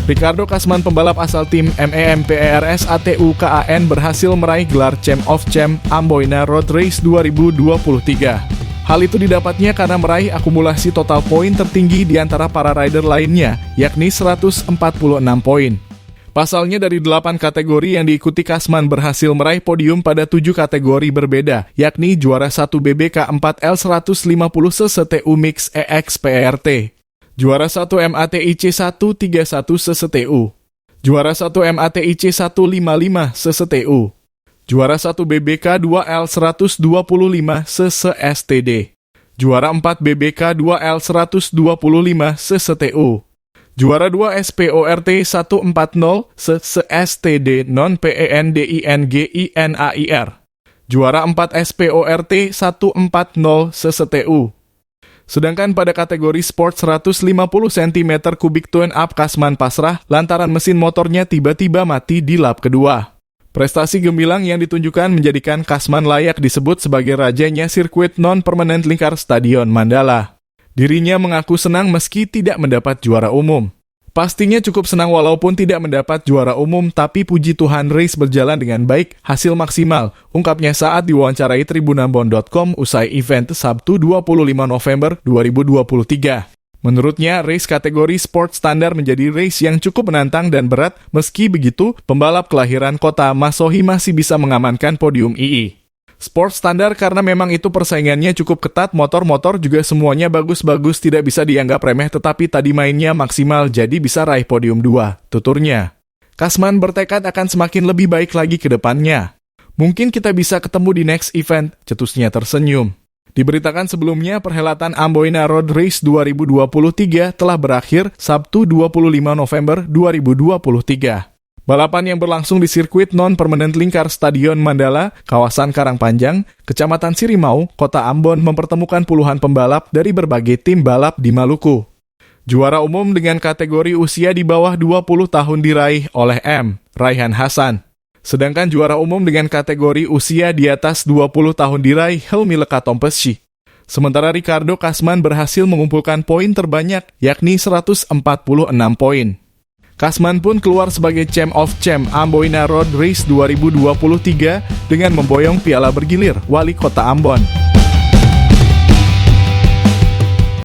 Ricardo Kasman, pembalap asal tim MEMPERS ATU KAN, berhasil meraih gelar Champ of Champ Amboina Road Race 2023. Hal itu didapatnya karena meraih akumulasi total poin tertinggi di antara para rider lainnya, yakni 146 poin. Pasalnya dari 8 kategori yang diikuti, Kasman berhasil meraih podium pada 7 kategori berbeda, yakni juara 1 BBK 4 L150 CCTU Mix EX PRT, juara 1 MATIC 131 CCTU, juara 1 MATIC 155 CCTU, juara 1 BBK 2 L125 CCSTD, juara 4 BBK 2 L125 CCTU, juara 2 SPORT 140 CCSTD non PENDINGINAIR, juara 4 SPORT 140 CCTU. Sedangkan pada kategori sport 150 cm3 tune up, Kasman pasrah lantaran mesin motornya tiba-tiba mati di lap kedua. Prestasi gemilang yang ditunjukkan menjadikan Kasman layak disebut sebagai rajanya sirkuit non-permanent lingkar Stadion Mandala. Dirinya mengaku senang meski tidak mendapat juara umum. Pastinya cukup senang walaupun tidak mendapat juara umum, tapi puji Tuhan race berjalan dengan baik, hasil maksimal, ungkapnya saat diwawancarai Tribunambon.com usai event Sabtu 25 November 2023. Menurutnya, race kategori sport standar menjadi race yang cukup menantang dan berat. Meski begitu, pembalap kelahiran kota Masohi masih bisa mengamankan podium II. Sport standar karena memang itu persaingannya cukup ketat, motor-motor juga semuanya bagus-bagus, tidak bisa dianggap remeh, tetapi tadi mainnya maksimal jadi bisa raih podium 2, tuturnya. Kasman bertekad akan semakin lebih baik lagi ke depannya. Mungkin kita bisa ketemu di next event, cetusnya tersenyum. Diberitakan sebelumnya, perhelatan Amboina Road Race 2023 telah berakhir Sabtu 25 November 2023. Balapan yang berlangsung di sirkuit non-permanent lingkar Stadion Mandala, kawasan Karangpanjang, Kecamatan Sirimau, Kota Ambon, mempertemukan puluhan pembalap dari berbagai tim balap di Maluku. Juara umum dengan kategori usia di bawah 20 tahun diraih oleh M. Raihan Hasan. Sedangkan juara umum dengan kategori usia di atas 20 tahun diraih Helmi Lekatompesci. Sementara Ricardo Kasman berhasil mengumpulkan poin terbanyak, yakni 146 poin. Kasman pun keluar sebagai Champ of Champ Amboina Road Race 2023 dengan memboyong piala bergilir Wali Kota Ambon.